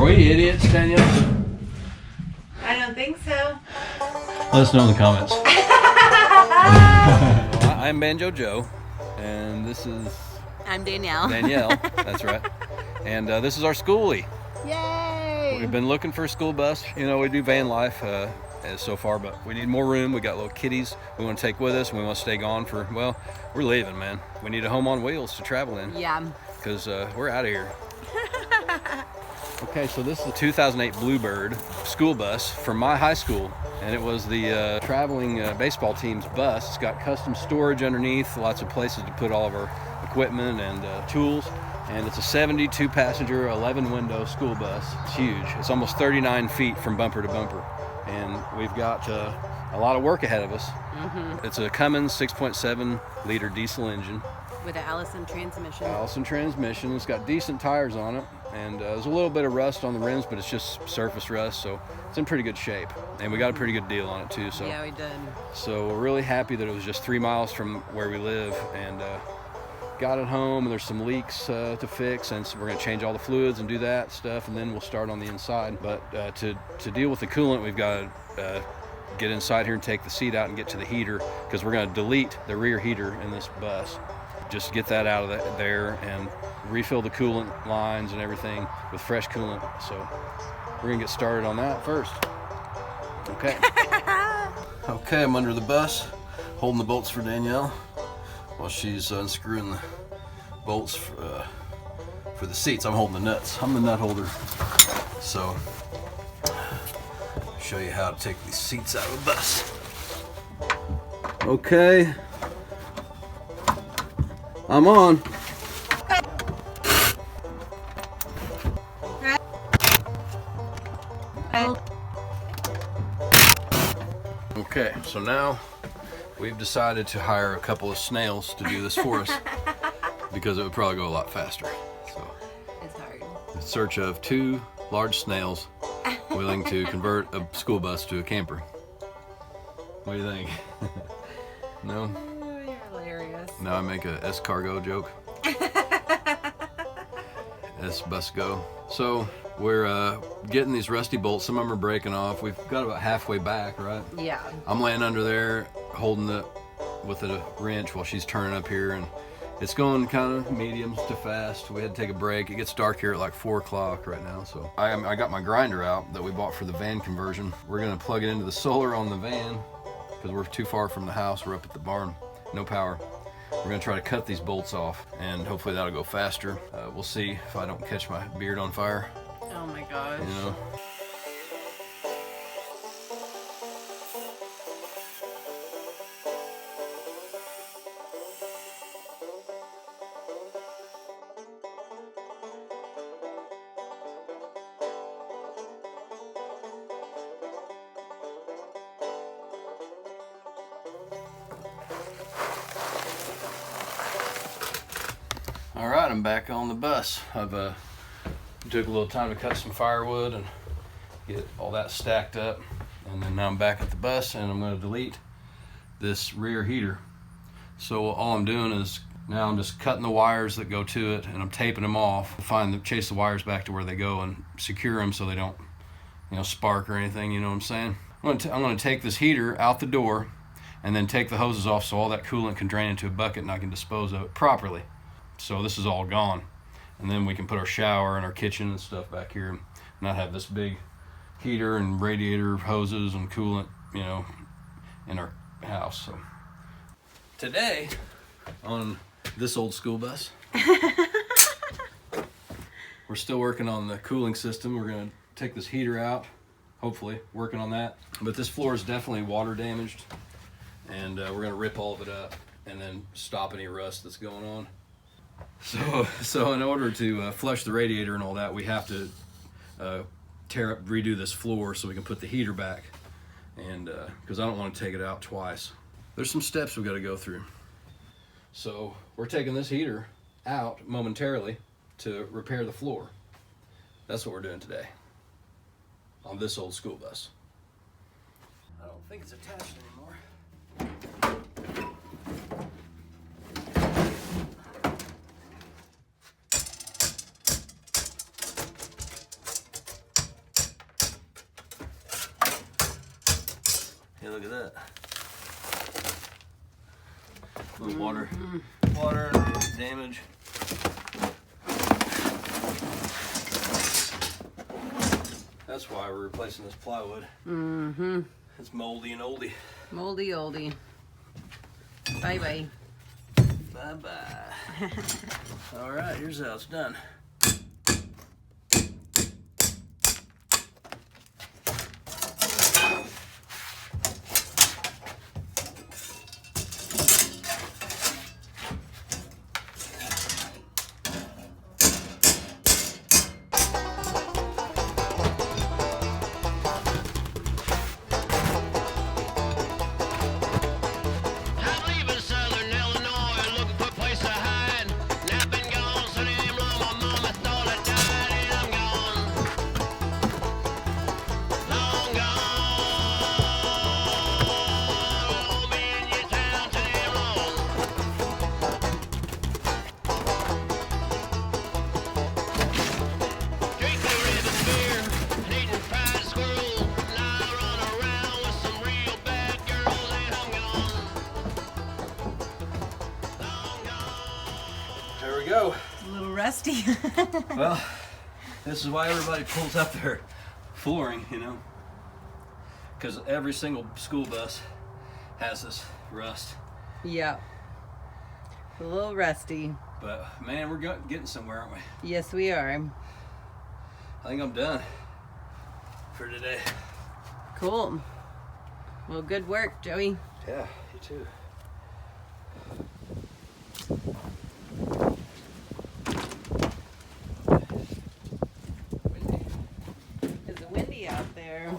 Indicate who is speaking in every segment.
Speaker 1: Are we idiots, Danielle?
Speaker 2: I don't think so.
Speaker 1: Let us know in the comments. I'm Banjo Joe, and this is...
Speaker 3: I'm Danielle.
Speaker 1: Danielle, that's right. And this is our Skoolie.
Speaker 3: Yay!
Speaker 1: We've been looking for a school bus. You know, we do van life so far, but we need more room. We got little kitties we want to take with us, and we want to stay gone for, well, we're leaving, man. We need a home on wheels to travel in.
Speaker 3: Yeah.
Speaker 1: Because we're out of here. Okay, so this is a 2008 Bluebird school bus from my high school, and it was the traveling baseball team's bus. It's got custom storage underneath, lots of places to put all of our equipment and tools, and it's a 72-passenger, 11-window school bus. It's huge. It's almost 39 feet from bumper to bumper, and we've got a lot of work ahead of us. Mm-hmm. It's a Cummins 6.7-liter diesel engine.
Speaker 3: With an Allison transmission.
Speaker 1: Allison transmission. It's got decent tires on it, and there's a little bit of rust on the rims, but it's just surface rust, so it's in pretty good shape. And we got a pretty good deal on it too. So
Speaker 3: yeah, we did.
Speaker 1: So we're really happy that it was just 3 miles from where we live, and got it home. And there's some leaks to fix, and so we're gonna change all the fluids and do that stuff, and then we'll start on the inside. But to deal with the coolant, we've got to get inside here and take the seat out and get to the heater, because we're gonna delete the rear heater in this bus. Just get that out of there and refill the coolant lines and everything with fresh coolant. So we're gonna get started on that first. Okay. Okay, I'm under the bus, holding the bolts for Danielle while she's unscrewing the bolts for the seats. I'm holding the nuts. I'm the nut holder. So show you how to take these seats out of the bus. Okay. I'm on. Okay, so now we've decided to hire a couple of snails to do this for us because it would probably go a lot faster. So
Speaker 3: It's hard.
Speaker 1: in search of 2 large snails willing to convert a school bus to a camper. What do you think? No?
Speaker 3: You're hilarious.
Speaker 1: Now I make a escargot joke. S-bus go. So we're getting these rusty bolts. Some of them are breaking off. We've got about halfway back, right?
Speaker 3: Yeah.
Speaker 1: I'm laying under there holding it with a wrench while she's turning up here, and it's going kind of medium to fast. We had to take a break. It gets dark here at like 4 o'clock right now. So I got my grinder out that we bought for the van conversion. We're gonna plug it into the solar on the van because we're too far from the house. We're up at the barn, no power. We're gonna try to cut these bolts off, and hopefully that'll go faster. We'll see if I don't catch my beard on fire.
Speaker 3: Oh my gosh.
Speaker 1: You know. All right, I'm back on the bus. I've took a little time to cut some firewood and get all that stacked up, and then now I'm back at the bus, and I'm going to delete this rear heater. So all I'm doing is now I'm just cutting the wires that go to it, and I'm taping them off. Chase the wires back to where they go and secure them so they don't, spark or anything. You know what I'm saying? I'm going to take this heater out the door, and then take the hoses off so all that coolant can drain into a bucket, and I can dispose of it properly. So this is all gone, and then we can put our shower and our kitchen and stuff back here, and not have this big heater and radiator hoses and coolant, in our house. So today on this old school bus, we're still working on the cooling system. We're gonna take this heater out, hopefully working on that. But this floor is definitely water damaged, and we're gonna rip all of it up and then stop any rust that's going on. So in order to flush the radiator and all that, we have to redo this floor so we can put the heater back, and because I don't want to take it out twice. There's some steps we've got to go through. So we're taking this heater out momentarily to repair the floor. That's what we're doing today on this old school bus. I don't think it's attached anymore. look at that. A little water damage. That's why we're replacing this plywood.
Speaker 3: Mm-hmm.
Speaker 1: It's moldy and oldie.
Speaker 3: Moldy oldie. Bye-bye.
Speaker 1: Bye-bye. All right, here's how it's done. There we go.
Speaker 3: A little rusty.
Speaker 1: Well, this is why everybody pulls up their flooring, you know, because every single school bus has this rust.
Speaker 3: Yeah. A little rusty.
Speaker 1: But man, we're getting somewhere, aren't we?
Speaker 3: Yes, we are.
Speaker 1: I think I'm done for today.
Speaker 3: Cool. Well, good work, Joey.
Speaker 1: Yeah, you too.
Speaker 3: It's windy out there.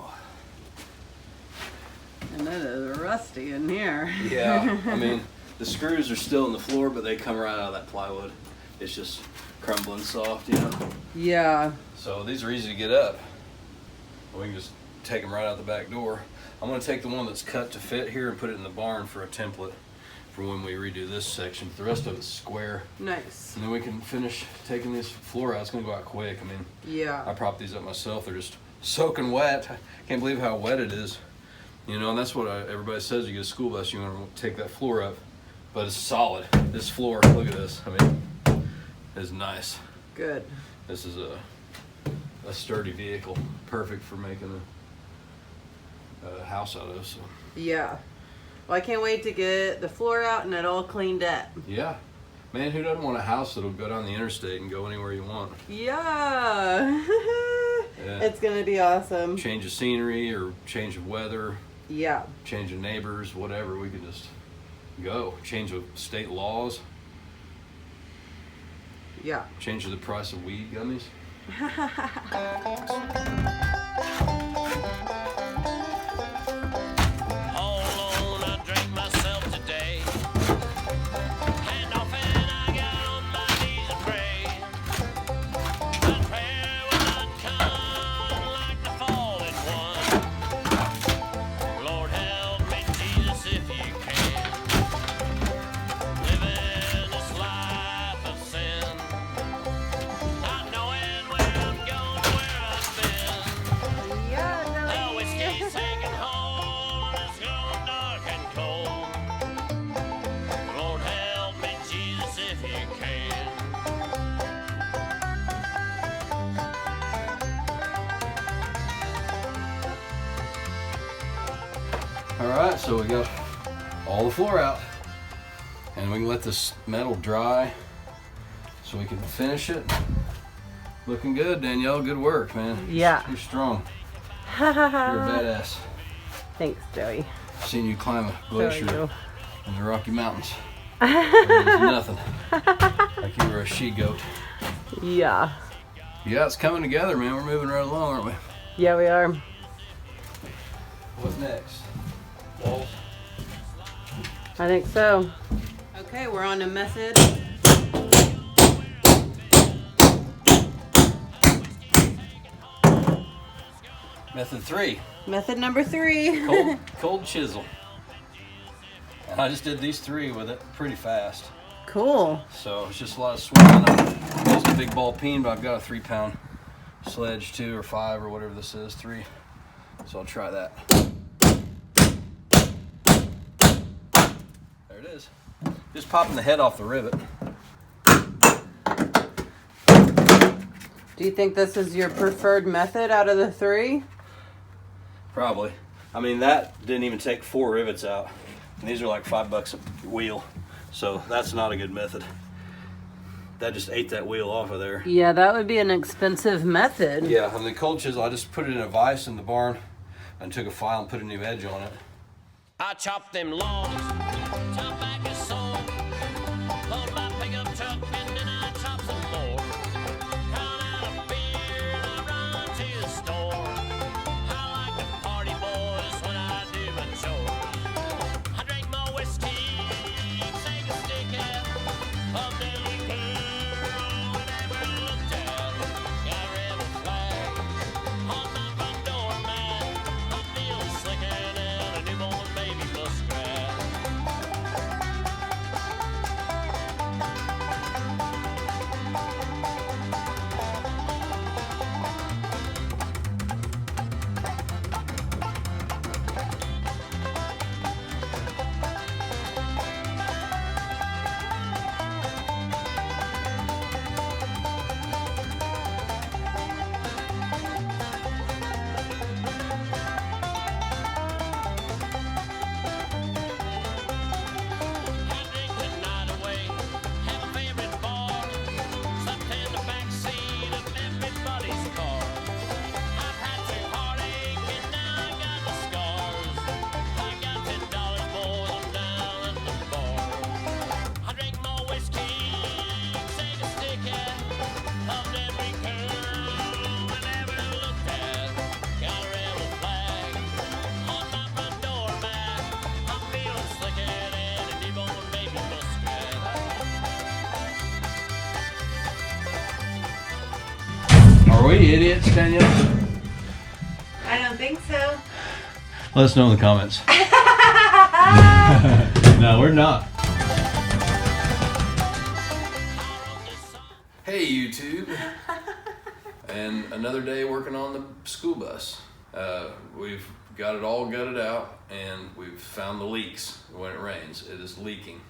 Speaker 3: And it is rusty in here.
Speaker 1: Yeah, I mean, the screws are still in the floor, but they come right out of that plywood. It's just crumbling soft, you know?
Speaker 3: Yeah.
Speaker 1: So these are easy to get up. We can just take them right out the back door. I'm going to take the one that's cut to fit here and put it in the barn for a template for when we redo this section. The rest of it's square.
Speaker 3: Nice.
Speaker 1: And then we can finish taking this floor out. It's going to go out quick. I mean,
Speaker 3: Yeah.
Speaker 1: I propped these up myself. They're just soaking wet. I can't believe how wet it is. You know, and that's what everybody says. You get a school bus, you want to take that floor up. But it's solid. This floor, look at this. I mean, it's nice.
Speaker 3: Good.
Speaker 1: This is a sturdy vehicle, perfect for making a house out of. So
Speaker 3: Yeah. Well, I can't wait to get the floor out and it all cleaned up.
Speaker 1: yeah, man, who doesn't want a house that'll go down the interstate and go anywhere you want?
Speaker 3: Yeah.
Speaker 1: Yeah.
Speaker 3: It's gonna be awesome.
Speaker 1: Change of scenery or change of weather,
Speaker 3: Yeah.
Speaker 1: change of neighbors, whatever. We can just go. Change of state laws.
Speaker 3: Yeah.
Speaker 1: Change of the price of weed gummies.
Speaker 4: Hold on, I drank myself today. Hand off and I got on my knees and pray. My prayer will not come like the fallen one. Lord help me, Jesus, if you can. Living this life of sin. Not knowing where I'm going, where I've been.
Speaker 3: Yeah,
Speaker 4: The whiskey's taking hold, it's growing dark and cold. Lord help me, Jesus, if you can.
Speaker 1: All right, so we got all the floor out, and we can let this metal dry so we can finish it. Looking good, Danielle. Good work, man.
Speaker 3: Yeah.
Speaker 1: You're strong. You're a badass.
Speaker 3: Thanks, Joey.
Speaker 1: Seen you climb a glacier
Speaker 3: So are you.
Speaker 1: in the Rocky Mountains. It was nothing. Like you were a she-goat.
Speaker 3: Yeah.
Speaker 1: Yeah, it's coming together, man. We're moving right along, aren't we?
Speaker 3: Yeah, we are.
Speaker 1: What's next? Walls.
Speaker 3: I think so. Okay, we're on to method.
Speaker 1: Method 3.
Speaker 3: Method number 3.
Speaker 1: Cold chisel. And I just did these 3 with it pretty fast.
Speaker 3: Cool.
Speaker 1: So it's just a lot of swinging. I'm using a big ball peen, but I've got a 3-pound sledge too, or 5, or whatever this is, 3. So I'll try that. Just popping the head off the rivet.
Speaker 3: Do you think this is your preferred method out of the three?
Speaker 1: Probably. I mean, that didn't even take 4 rivets out. And these are like $5 a wheel. So that's not a good method. That just ate that wheel off of there.
Speaker 3: Yeah, that would be an expensive method.
Speaker 1: Yeah, and the cold chisel, I just put it in a vise in the barn and took a file and put a new edge on it.
Speaker 4: I chopped them logs, chopped back a saw, load my pickup truck, and then I chopped some more. Run out of beer and I run to the store. I like to party, boys, when I do my chores. I drink my whiskey, take a stick out of the liquor, whatever looked at. Got a rebel flag on my front door, man. I'm feeling slicker than a newborn baby muskrat. Drink the night away, have a favorite bar, slept in the backseat of everybody's car. I've had 2 heartache and now I got the scars. I got $10 more, I'm down at the bar. I drink more whiskey, take a stick at, loved every girl I never looked at. Got a rebel flag on my front door, man. I'm feeling slicker than a newborn baby muskrat.
Speaker 1: Are we idiots, Danielle?
Speaker 2: I don't think so.
Speaker 1: Let us know in the comments. No, we're not. Hey YouTube. And another day working on the school bus. We've got it all gutted out and we've found the leaks when it rains. It is leaking.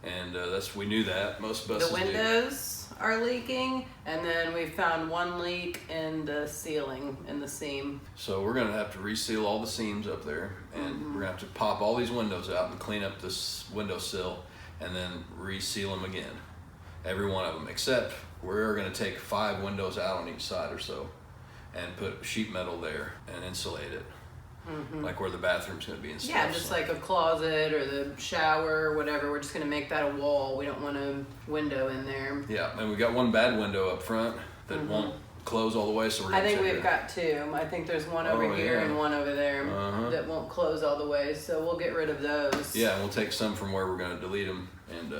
Speaker 1: And we knew that. Most buses
Speaker 3: The
Speaker 1: do.
Speaker 3: windows are leaking, and then we found one leak in the ceiling, in the seam.
Speaker 1: So we're gonna have to reseal all the seams up there, and we're gonna have to pop all these windows out and clean up this windowsill, and then reseal them again, every one of them. Except we're gonna take 5 windows out on each side or so, and put sheet metal there and insulate it, like where the bathroom's gonna be and stuff.
Speaker 3: Yeah, just like a closet or the shower or whatever. We're just gonna make that a wall. We don't want a window in there.
Speaker 1: Yeah, and we got one bad window up front that won't close all the way, so we're
Speaker 3: I
Speaker 1: gonna
Speaker 3: think
Speaker 1: check
Speaker 3: we've
Speaker 1: it.
Speaker 3: got 2. I think there's one over
Speaker 1: Oh,
Speaker 3: here
Speaker 1: yeah.
Speaker 3: and one over there
Speaker 1: Uh-huh.
Speaker 3: that won't close all the way, so we'll get rid of those.
Speaker 1: Yeah, and we'll take some from where we're gonna delete them, and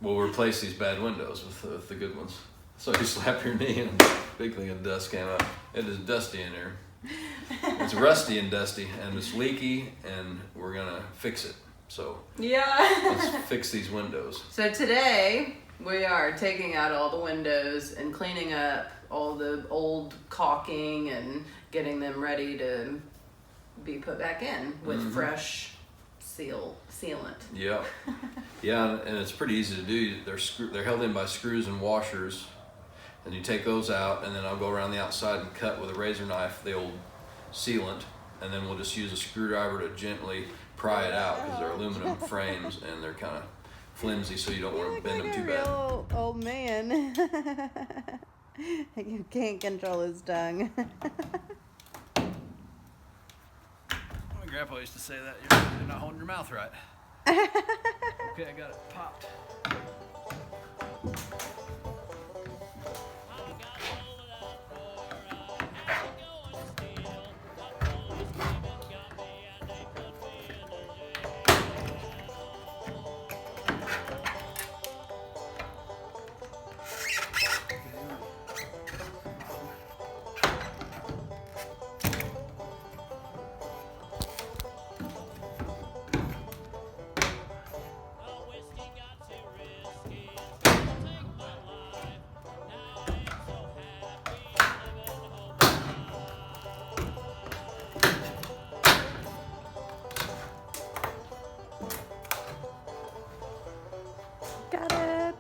Speaker 1: we'll replace these bad windows with the good ones. So you slap your knee and a big thing of dust came up. It is dusty in there. It's rusty and dusty, and it's leaky, and we're gonna fix it. So
Speaker 3: Yeah.
Speaker 1: let's fix these windows.
Speaker 3: So today we are taking out all the windows and cleaning up all the old caulking and getting them ready to be put back in with fresh sealant.
Speaker 1: Yeah, yeah, and it's pretty easy to do. They're held in by screws and washers, and you take those out, and then I'll go around the outside and cut with a razor knife the old sealant, and then we'll just use a screwdriver to gently pry it out because they're aluminum frames and they're kind of flimsy, so you don't want to bend them too bad.
Speaker 5: Old man. You can't control his tongue.
Speaker 1: My grandpa used to say that you're not holding your mouth right. Okay, I got it popped.
Speaker 5: Got it.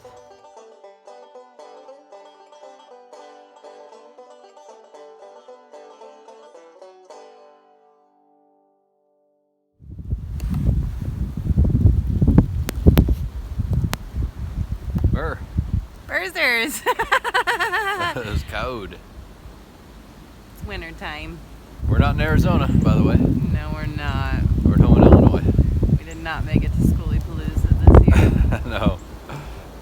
Speaker 1: Burr.
Speaker 5: Burzers.
Speaker 1: It's cold.
Speaker 5: It's winter time.
Speaker 1: We're not in Arizona, by the way.
Speaker 5: No, we're not.
Speaker 1: We're at home in Illinois.
Speaker 5: We did not make it to Skoolie Palooza this year.
Speaker 1: No.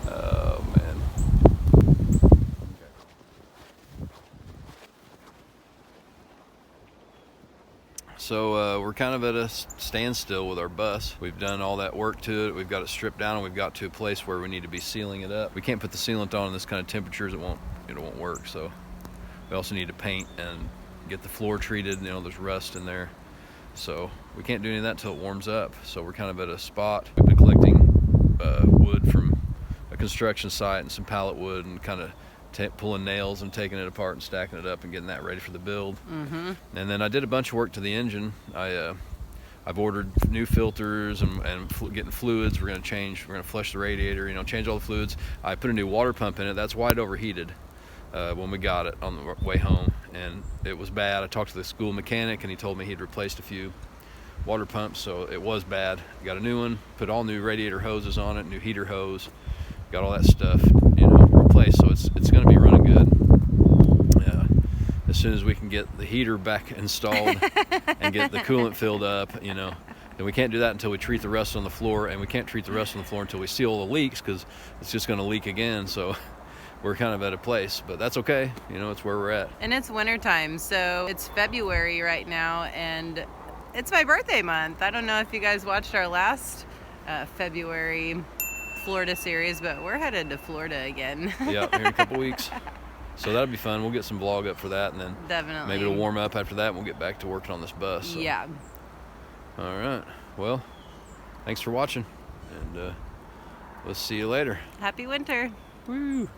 Speaker 1: Oh, man. So we're kind of at a standstill with our bus. We've done all that work to it. We've got it stripped down, and we've got to a place where we need to be sealing it up. We can't put the sealant on in this kind of temperatures. It won't work. So we also need to paint and get the floor treated. You know, there's rust in there. So we can't do any of that until it warms up. So we're kind of at a spot. We've been collecting wood from a construction site and some pallet wood, and kind of pulling nails and taking it apart and stacking it up and getting that ready for the build.
Speaker 5: Mm-hmm.
Speaker 1: And then I did a bunch of work to the engine. I've ordered new filters and getting fluids. We're gonna flush the radiator, you know, change all the fluids. I put a new water pump in it. That's why it overheated when we got it on the way home, and it was bad. I talked to the school mechanic, and he told me he'd replaced a few water pumps, so it was bad. Got a new one, put all new radiator hoses on it, new heater hose, got all that stuff, you know, replaced. So it's going to be running good. As soon as we can get the heater back installed and get the coolant filled up, you know, and we can't do that until we treat the rust on the floor, and we can't treat the rust on the floor until we seal all the leaks, because it's just going to leak again. So we're kind of at a place, but that's okay. You know, it's where we're at.
Speaker 5: And it's winter time, so it's February right now, and it's my birthday month. I don't know if you guys watched our last February Florida series, but we're headed to Florida again.
Speaker 1: Yeah, here in a couple weeks. So that'll be fun. We'll get some vlog up for that, and then
Speaker 5: Definitely.
Speaker 1: maybe it'll warm up after that, and we'll get back to working on this bus. So.
Speaker 5: Yeah.
Speaker 1: All right. Well, thanks for watching, and we'll see you later.
Speaker 5: Happy winter.
Speaker 1: Woo!